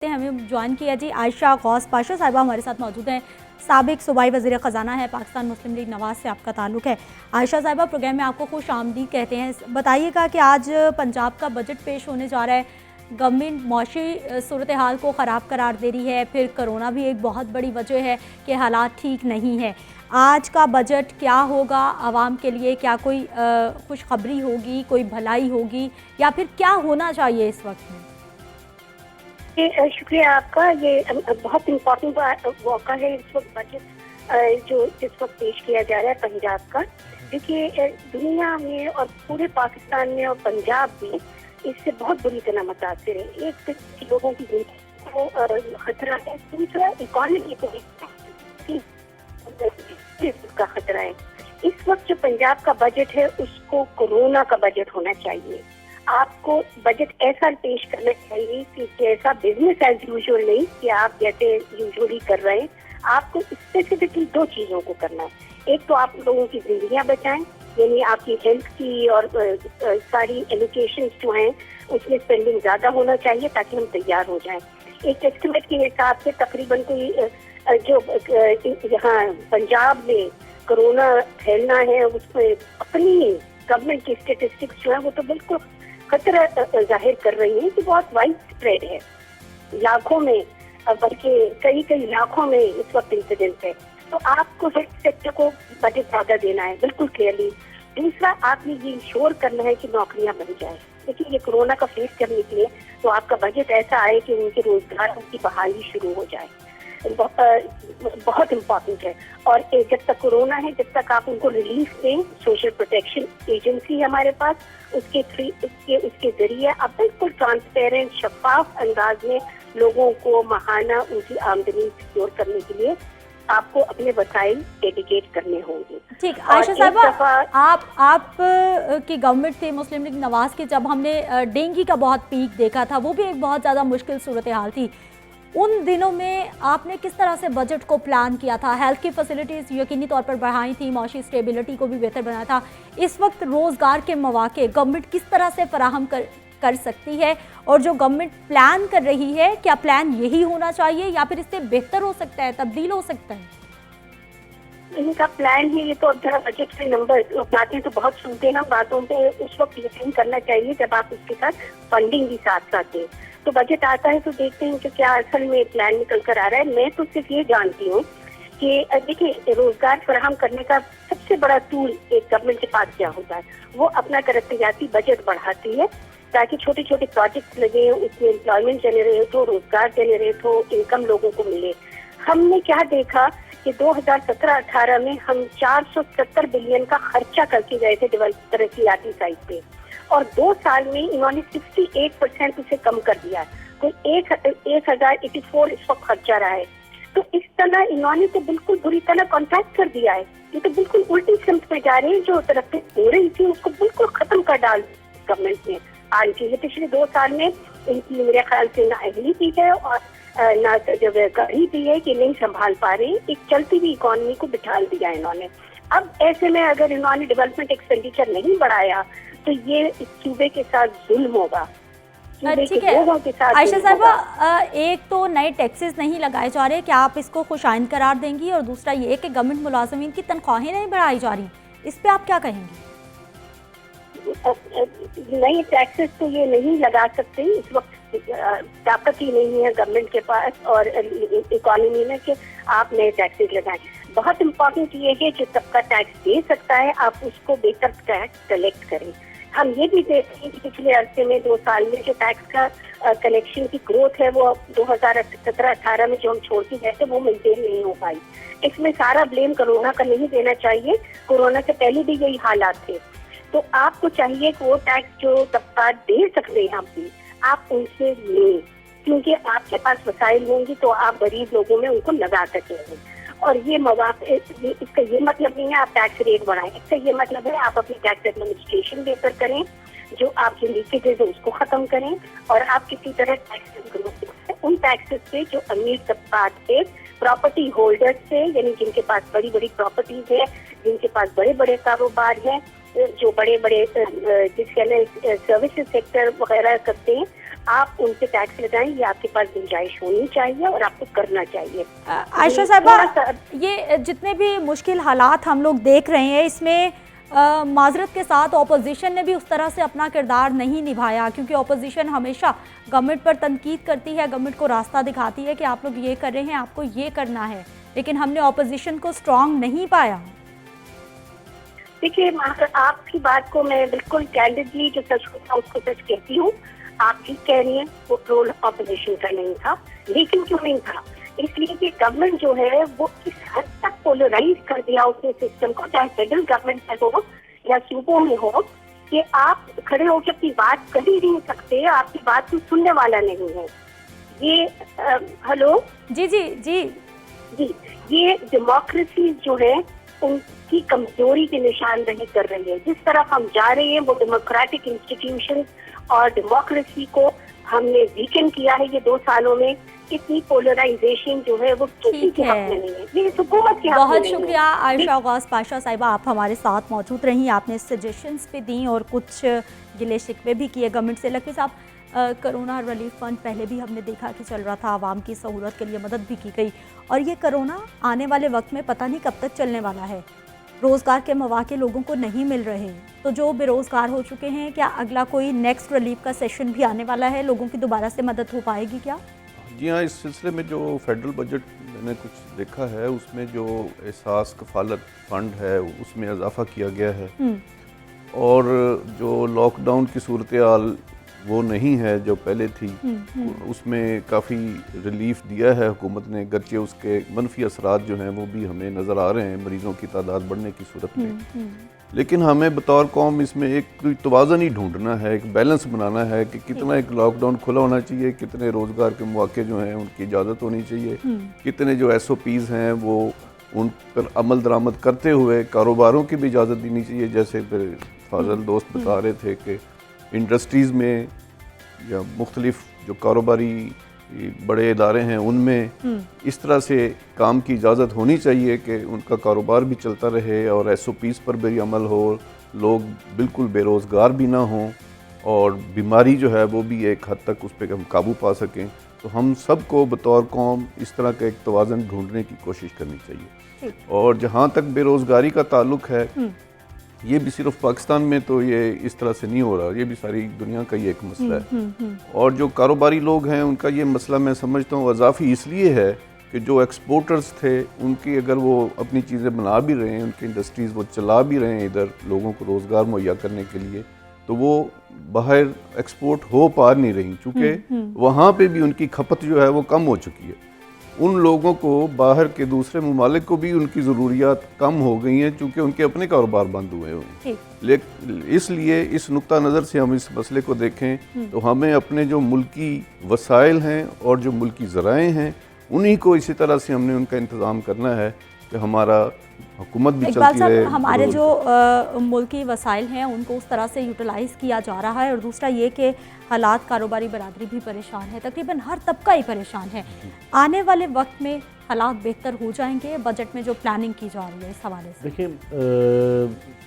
हमें ज्वाइन किया जी आयशा गौस पाशा साहिबा हमारे साथ मौजूद हैं। साबिक सूबाई वज़ीर ख़जाना है, पाकिस्तान मुस्लिम लीग नवाज़ से आपका ताल्लुक़ है। आयशा साहिबा, प्रोग्राम में आपको खुश आमदीद कहते हैं। बताइएगा कि आज पंजाब का बजट पेश होने जा रहा है। गवर्नमेंट मौशी सूरत हाल को ख़राब करार दे रही है, फिर कोरोना भी एक बहुत बड़ी वजह है कि हालात ठीक नहीं है। आज का बजट क्या होगा आवाम के लिए? क्या कोई खुशखबरी होगी, कोई भलाई होगी, या फिर क्या होना चाहिए इस वक्त में? शुक्रिया आपका। ये बहुत इम्पोर्टेंट मौका है इस वक्त बजट जो इस वक्त पेश किया जा रहा है पंजाब का। देखिए, दुनिया में और पूरे पाकिस्तान में और पंजाब में इससे बहुत बुरी तरह मुतासिर है। एक तो लोगों की जिंदगी को खतरा है, दूसरा इकॉनमी को का खतरा है। इस वक्त जो पंजाब का बजट है उसको कोरोना का बजट होना चाहिए। आपको बजट ऐसा पेश करना चाहिए कि जैसा बिजनेस एज यूजुअल नहीं, कि आप जैसे यूजुअली कर रहे हैं। आपको स्पेसिफिकली दो चीजों को करना है। एक तो आप लोगों की जिंदगियां बचाएं, यानी आपकी हेल्थ की और सारी एलोकेशन जो हैं उसमें स्पेंडिंग ज्यादा होना चाहिए ताकि हम तैयार हो जाएं। एक एस्टिमेट के हिसाब से तकरीबन कोई जो यहाँ पंजाब में कोरोना फैलना है उसमें अपनी गवर्नमेंट की स्टेटिस्टिक्स जो है वो तो बिल्कुल खतरा जाहिर कर रही है कि बहुत वाइड स्प्रेड है। लाखों में, बल्कि कई लाखों में इस वक्त इंसिडेंट है। तो आपको हेल्थ सेक्टर को बजट ज्यादा देना है, बिल्कुल क्लियरली। दूसरा, आपने ये इंश्योर करना है कि नौकरियां बन जाए। देखिए, ये कोरोना का फेस करने के लिए तो आपका बजट ऐसा आए कि उनके रोजगार की बहाली शुरू हो जाए। बहुत इम्पोर्टेंट है। और जब तक कोरोना है, जब तक आप उनको रिलीफ दें, सोशल प्रोटेक्शन एजेंसी है हमारे पास, उसके जरिए आप बिल्कुल ट्रांसपेरेंट शफाफ अंदाज में लोगों को माहाना उनकी आमदनी सिक्योर करने के लिए आपको अपने वसाइल डेडिकेट करने होंगे। ठीक, आयशा साहिबा, आप की गवर्नमेंट थी मुस्लिम लीग नवाज की, जब हमने डेंगू का बहुत पीक देखा था, वो भी एक बहुत ज़्यादा मुश्किल सूरत हाल थी। उन दिनों में आपने किस तरह से बजट को प्लान किया था? हेल्थ की फैसिलिटीज़ यकीनी तौर पर बढ़ाई थी, मौशी स्टेबिलिटी को भी बेहतर बनाया था। इस वक्त रोज़गार के मौके गवर्नमेंट किस तरह से फराहम कर सकती है? और जो गवर्नमेंट प्लान कर रही है, क्या प्लान यही होना चाहिए या फिर इससे बेहतर हो सकता है, तब्दील हो सकता है? इनका प्लान है ये तो अब जरा बजट के नंबर बातें तो बहुत सुनते हैं, बातों पे उस वक्त यकीन करना चाहिए जब आप उसके साथ फंडिंग भी साथ साथ दें। तो बजट आता है तो देखते हैं कि क्या असल में प्लान निकल कर आ रहा है। मैं तो सिर्फ ये जानती हूँ कि देखिए, रोजगार फराहम करने का सबसे बड़ा टूल एक गवर्नमेंट के पास क्या होता है, वो अपना तरक्याती बजट बढ़ाती है ताकि छोटे छोटे प्रोजेक्ट लगे, उसमें एम्प्लॉयमेंट जनरेट हो, रोजगार जनरेट हो, इनकम लोगों को मिले। हमने क्या देखा कि 2017-18 में हम 470 बिलियन का खर्चा करके गए थे तरक्याती साइड पे, और 2 साल में इन्होंने 68% उसे कम कर दिया। तो 1084 इस वक्त खर्चा रहा है। तो इस तरह इन्होंने तो बिल्कुल बुरी तरह कॉन्ट्रैक्ट कर दिया है। ये तो बिल्कुल उल्टी सिमत में जा रहे हैं। जो तरक्की हो रही थी उसको बिल्कुल खत्म कर डाल गवर्नमेंट ने आज की। पिछले 2 साल में इनकी मेरे ख्याल से ना अहली भी है और ना जब गढ़ी भी है कि नहीं संभाल पा रहे। एक चलती हुई इकोनॉमी को बिठाल दिया इन्होंने। अब ऐसे में अगर इन्होंने डेवलपमेंट एक्सपेंडिचर नहीं बढ़ाया तो ये इस सूबे के साथ जुल्म होगा। ठीक है आयशा साहिबा, एक तो नए टैक्सेस नहीं लगाए जा रहे, क्या आप इसको खुशाइन करार देंगी? और दूसरा ये कि गवर्नमेंट मुलाजमीन की तनख्वाहें नहीं बढ़ाई जा रही, इस पे आप क्या कहेंगी? नए टैक्सेस तो ये नहीं लगा सकते। इस वक्त ताकत ही नहीं है गवर्नमेंट के पास और इकोनॉमी में कि आप नए टैक्सेस लगाएं। बहुत इम्पोर्टेंट ये है जो तबका टैक्स दे सकता है आप उसको बेहतर टैक्स कलेक्ट करें। हम ये भी देखते हैं कि पिछले अरसे में 2 साल में जो टैक्स का कलेक्शन की ग्रोथ है वो 2017-18 में जो हम छोड़ के गए थे वो मेंटेन नहीं हो पाई। इसमें सारा ब्लेम कोरोना का नहीं देना चाहिए, कोरोना से पहले भी यही हालात थे। तो आपको चाहिए कि वो टैक्स जो तबका दे सकते हैं आप उनसे लें, क्योंकि आपके पास वसाइल होंगी तो आप गरीब लोगों में उनको लगा सकेंगे। और ये मौके, इसका ये मतलब नहीं है आप टैक्स रेट बढ़ाएं, इसका ये मतलब है आप अपनी टैक्स एडमिनिस्ट्रेशन बेहतर करें, जो आपके लीकेजेस है उसको खत्म करें, और आप किसी तरह टैक्स उन टैक्सेस से जो अमीर तबकात के प्रॉपर्टी होल्डर्स से, यानी जिनके पास बड़ी बड़ी प्रॉपर्टीज है, जिनके पास बड़े बड़े कारोबार है, जो बड़े बड़े जिसके सर्विसेज सेक्टर वगैरह करते हैं, आप उनसे टैक्स लगाएं, ये आपके पास गुंजाइश होनी चाहिए और आपको करना चाहिए। आयशा साहिबा, ये जितने भी मुश्किल हालात हम लोग देख रहे हैं, इसमें माजरत के साथ ऑपोजिशन ने भी उस तरह से अपना किरदार नहीं निभाया, क्योंकि ऑपोजिशन हमेशा गवर्नमेंट पर तनकीद करती है, गवर्नमेंट को रास्ता दिखाती है कि आप लोग ये कर रहे हैं, आपको ये करना है, लेकिन हमने ऑपोजिशन को स्ट्रांग नहीं पाया। देखिए, आपकी बात को मैं बिल्कुल कैंडिडली जो सच होता है उसको सच कहती हूँ। आप ठीक कह रही हैं, वो रोल ऑपोजिशन का नहीं था, लेकिन क्यों नहीं था? इसलिए कि गवर्नमेंट जो है वो इस हद तक पोलराइज कर दिया उसने सिस्टम को, चाहे फेडरल गवर्नमेंट में हो या सूबों में हो, कि आप खड़े होकर अपनी बात कर ही नहीं सकते, आपकी बात को सुनने वाला नहीं है। ये हेलो जी जी जी जी, ये डेमोक्रेसी जो है उनकी कमजोरी की निशानदही कर रही है। जिस तरफ हम जा रहे हैं वो डेमोक्रेटिक इंस्टीट्यूशन और डेमोक्रेसी को हमने वीकेंड किया है ये 2 सालों में। इतनी पोलराइजेशन जो है वो किसी के हक में नहीं है, ये हुकूमत के हक में बहुत नहीं है। शुक्रिया आयशा गौस पाशा साहिबा, आप हमारे साथ मौजूद रही, आपने सजेशंस भी दी और कुछ गिले शिकवे भी किए गवर्नमेंट से। लकी साहब, कोरोना रिलीफ फंड पहले भी हमने देखा कि चल रहा था, आवाम की सहूलत के लिए मदद भी की गई, और ये कोरोना आने वाले वक्त में पता नहीं कब तक चलने वाला है, रोज़गार के मौके लोगों को नहीं मिल रहे, तो जो बेरोज़गार हो चुके हैं, क्या अगला कोई नेक्स्ट रिलीफ का सेशन भी आने वाला है? लोगों की दोबारा से मदद हो पाएगी क्या? जी हाँ, इस सिलसिले में जो फेडरल बजट मैंने कुछ देखा है उसमें जो एहसास कफालत फंड है उसमें इजाफा किया गया है, और जो लॉकडाउन की सूरत हाल वो नहीं है जो पहले थी, उसमें काफ़ी रिलीफ दिया है हुकूमत ने, गरचे उसके मनफी असरात जो हैं वो भी हमें नज़र आ रहे हैं मरीज़ों की तादाद बढ़ने की सूरत में। लेकिन हमें बतौर कौम इसमें एक कोई तवाज़न ही ढूंढना है, एक बैलेंस बनाना है कि कितना एक लॉकडाउन खुला होना चाहिए, कितने रोज़गार के मौके जो हैं उनकी इजाज़त होनी चाहिए, कितने जो SOPs हैं वो उन पर अमल दरामद करते हुए कारोबारों की भी इजाज़त देनी चाहिए। जैसे फिर फाजल दोस्त बता रहे थे कि इंडस्ट्रीज़ में या मुख्तलिफ जो कारोबारी बड़े इदारे हैं उनमें इस तरह से काम की इजाज़त होनी चाहिए कि उनका कारोबार भी चलता रहे और SOPs पर भी अमल हो, लोग बिल्कुल बेरोज़गार भी ना हों, और बीमारी जो है वो भी एक हद तक उस पर हम काबू पा सकें। तो हम सबको बतौर कौम इस तरह का एक तवाज़न ढूंढने की कोशिश करनी चाहिए। और जहाँ तक बेरोज़गारी का ताल्लुक है, ये भी सिर्फ पाकिस्तान में तो ये इस तरह से नहीं हो रहा, ये भी सारी दुनिया का ही एक मसला है। और जो कारोबारी लोग हैं उनका ये मसला मैं समझता हूँ अजाफी इसलिए है कि जो एक्सपोर्टर्स थे उनकी अगर वो अपनी चीज़ें बना भी रहे हैं, उनकी इंडस्ट्रीज़ वो चला भी रहे हैं इधर लोगों को रोज़गार मुहैया करने के लिए, तो वो बाहर एक्सपोर्ट हो पा नहीं रही, चूँकि वहाँ पे भी उनकी खपत जो है वो कम हो चुकी है। उन लोगों को बाहर के दूसरे ममालिक को भी उनकी ज़रूरियात कम हो गई हैं चूँकि उनके अपने कारोबार बंद हुए हैं। लेकिन इसलिए इस नुक्ता नज़र से हम इस मसले को देखें तो हमें अपने जो मुल्की वसाइल हैं और जो मुल्की ज़राएँ हैं उन्हीं को इसी तरह से हमने उनका इंतज़ाम करना है कि हमारा हुकूमत भी चलती रहे। हमारे जो मुल्की वसाइल हैं उनको उस तरह से यूटिलाइज़ किया जा रहा है, और दूसरा ये कि हालात कारोबारी बरादरी भी परेशान है, तकरीबन हर तबका ही परेशान है। आने वाले वक्त में हालात बेहतर हो जाएंगे, बजट में जो प्लानिंग की जा रही है इस हवाले से? देखिए,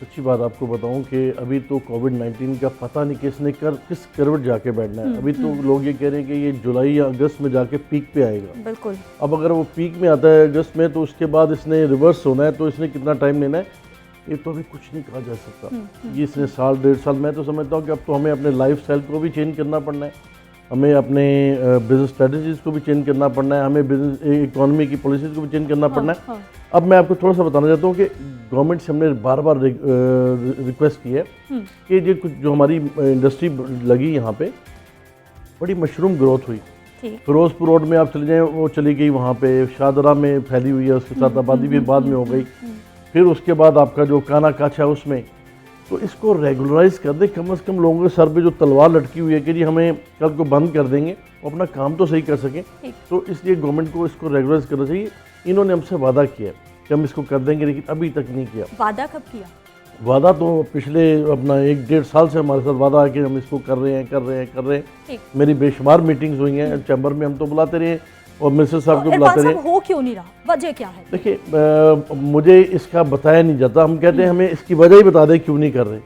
सच्ची बात आपको बताऊं कि अभी तो कोविड-19 का पता नहीं किसने किस करवट जाके बैठना है। अभी तो लोग ये कह रहे हैं कि ये जुलाई या अगस्त में जाके पीक पे आएगा। बिल्कुल। अब अगर वो पीक में आता है अगस्त में तो उसके बाद इसने रिवर्स होना है, तो इसने कितना टाइम लेना है ये तो अभी कुछ नहीं कहा जा सकता। ये इसने साल 1.5 साल, मैं तो समझता हूँ कि अब तो हमें अपने लाइफ स्टाइल को भी चेंज करना पड़ना है, हमें अपने बिजनेस स्ट्रेटजीज को भी चेंज करना पड़ना है, हमें बिजनेस इकोनॉमी की पॉलिसीज़ को भी चेंज करना पड़ना है। अब मैं आपको थोड़ा सा बताना चाहता हूँ कि गवर्नमेंट से हमने बार बार रिक्वेस्ट की है कि जो कुछ जो हमारी इंडस्ट्री लगी यहाँ पे बड़ी मशरूम ग्रोथ हुई। फिरोजपुर रोड में आप चले जाएँ, वो चली गई, वहाँ पे शाहदरा में फैली हुई है, उसके साथ आबादी भी बाद में हो गई। फिर उसके बाद आपका जो काना काछा है उसमें, तो इसको रेगुलराइज कर दे, कम से कम लोगों के सर पे जो तलवार लटकी हुई है कि जी हमें कल को बंद कर देंगे, वो अपना काम तो सही कर सकें। तो इसलिए गवर्नमेंट को इसको रेगुलराइज करना चाहिए। इन्होंने हमसे वादा किया कि हम इसको कर देंगे, लेकिन अभी तक नहीं किया। वादा कब किया? वादा तो पिछले अपना 1-1.5 साल से हमारे साथ वादा है कि हम इसको कर रहे हैं। मेरी बेशुमार मीटिंग्स हुई हैं चैम्बर में, हम तो बुलाते रहे और मिनिस्टर साहब को बुलाते रहे। हो क्यों नहीं रहा, वजह क्या है? देखिए, मुझे इसका बताया नहीं जाता, हम कहते हैं हमें इसकी वजह ही बता दें क्यों नहीं कर रहे।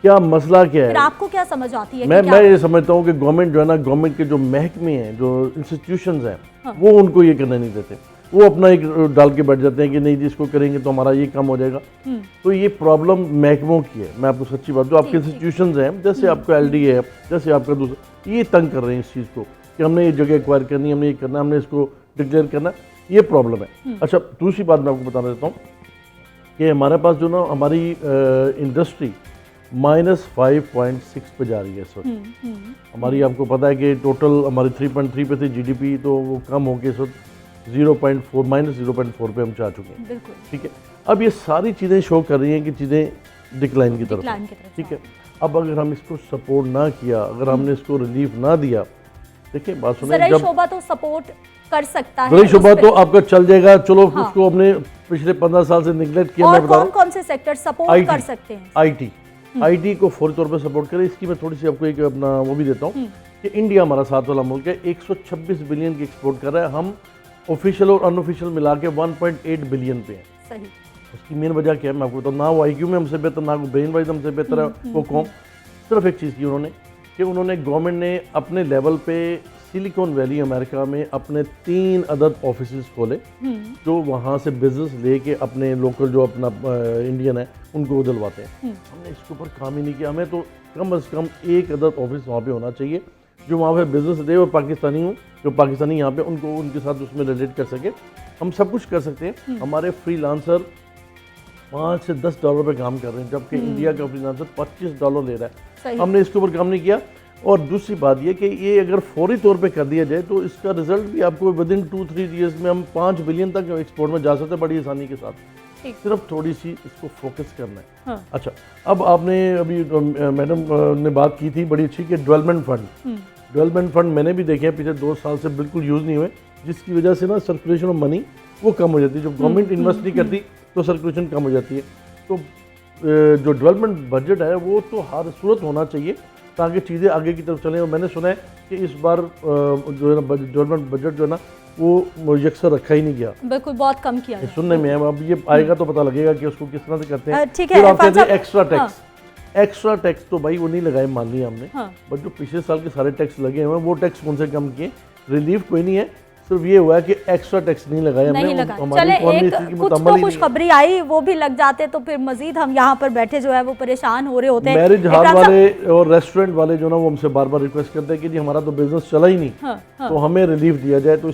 क्या मसला क्या फिर है। आपको क्या समझ आती है मैं कि मैं ये समझता हूँ कि गवर्नमेंट जो है ना, गवर्नमेंट के जो महकमे हैं, जो इंस्टीट्यूशंस हैं, हाँ। वो उनको ये करने नहीं देते। वो अपना एक डाल के बैठ जाते हैं कि नहीं जी इसको करेंगे तो हमारा ये काम हो जाएगा। तो ये प्रॉब्लम महकमों की है। मैं आपको सच्ची बात, जो आपके इंस्टीट्यूशंस हैं, जैसे आपका LD है, जैसे आपका दूसरा, ये तंग कर रहे हैं इस चीज़ को कि हमने ये जगह एक्वायर करनी है, हमने ये करना, हमने इसको डिक्लेयर करना, ये प्रॉब्लम है। अच्छा, दूसरी बात मैं आपको बता देता हूँ कि हमारे पास जो ना हमारी इंडस्ट्री -5.6 पे जा रही है इस वक्त। हमारी, आपको पता है कि टोटल हमारी 3.3 पे थी GDP, तो वो कम होकर इस वक्त -0.4 पे हम जा चुके हैं। बिल्कुल ठीक है, अब ये सारी चीज़ें शो कर रही हैं कि चीज़ें डिक्लाइन की तरफ डिक्लाइन हैं। की तरफ, ठीक है, अब अगर हम इसको सपोर्ट ना किया, अगर हमने इसको रिलीफ ना दिया, देखिए बात सुने, ज़राई जब शोबा तो सपोर्ट कर सकता है ज़रूरी उस शोबा पे। तो आपका चल जाएगा, चलो हाँ। उसको हमने पिछले 15 साल से निगलेक्ट किया। और मैं बता रहा कौन कौन से सेक्टर सपोर्ट IT कर सकते हैं? IT को फौरी तौर पे सपोर्ट करें। इसकी मैं थोड़ी सी आपको एक अपना वो भी देता हूँ कि इंडिया हमारा साथ वाला मुल्क है, 126 बिलियन की एक्सपोर्ट कर रहा है। हम ऑफिशियल और अनऑफिशियल मिला के 1.8 बिलियन पे हैं। सही। उसकी मेन वजह क्या है मैं आपको बताऊँ, ना वो IQ में हमसे बेहतर, ना वो ब्रेन वाइज हमसे बेहतर है वो कौम। सिर्फ एक चीज़ की उन्होंने, कि उन्होंने, गवर्नमेंट ने अपने लेवल पे सिलिकॉन वैली अमेरिका में अपने 3 अदद ऑफिस खोले, जो वहाँ से बिजनेस लेके अपने लोकल जो अपना इंडियन है उनको दिलवाते हैं। हमने इसके ऊपर काम ही नहीं किया। हमें तो कम से कम 1 अदद ऑफिस वहाँ पे होना चाहिए जो वहाँ पे बिजनेस दे, और पाकिस्तानी हूँ, जो पाकिस्तानी यहाँ पे उनको उनके साथ उसमें रिलेट कर सके। हम सब कुछ कर सकते हैं। हमारे फ्रीलांसर $5 से $10 पे काम कर रहे हैं, जबकि इंडिया का फ्रीलांसर $25 ले रहा है। सही। हमने इसके ऊपर काम नहीं किया। और दूसरी बात ये कि ये अगर फौरी तौर पे कर दिया जाए तो इसका रिजल्ट भी आपको विद इन 2-3 ईयर्स में हम 5 बिलियन तक एक्सपोर्ट में जा सकते हैं बड़ी आसानी के साथ। ठीक। सिर्फ थोड़ी सी इसको फोकस करना है। हाँ। अच्छा, अब आपने अभी मैडम ने बात की थी बड़ी अच्छी कि डेवलपमेंट फंड मैंने भी देखे हैं पिछले 2 साल से बिल्कुल यूज़ नहीं हुए, जिसकी वजह से ना सर्कुलेशन ऑफ मनी वो कम हो जाती है। जब गवर्नमेंट इन्वेस्ट नहीं करती तो सर्कुलेशन कम हो जाती है। तो जो डेवलपमेंट बजट है वो तो हर सूरत होना चाहिए ताकि चीज़ें आगे की तरफ चलें। और मैंने सुना है कि इस बार जो है ना डेवलपमेंट बजट जो है ना वो यकसर रखा ही नहीं गया, बिल्कुल बहुत कम किया ये गया। सुनने में है। अब ये आएगा तो पता लगेगा कि उसको किस तरह से करते हैं। ठीक है, फिर आप इरफान कहते हैं साहब, एक्स्ट्रा टैक्स तो भाई वो नहीं लगाए, मान लिया हमने। हाँ। बट जो पिछले साल के सारे टैक्स लगे हुए हैं वो टैक्स कौन से कम किए, रिलीफ कोई नहीं है, सिर्फ ये हुआ है कि एक्स्ट्रा टैक्स नहीं लगाए हमने। नहीं लगा। हमारी चले, economy एक इसकी कुछ मुतम्मल तो ही नहीं है। खुशखबरी आई, वो भी लग जाते तो फिर मजीद हम यहाँ पर बैठे जो है वो परेशान हो रहे होते हैं। मैरिज हॉल इरफान साहब, वाले और रेस्टोरेंट वाले जो ना वो हमसे बार बार रिक्वेस्ट करते हैं कि जी हमारा तो बिजनेस चला ही नहीं, हाँ, तो हमें रिलीफ दिया जाए। तो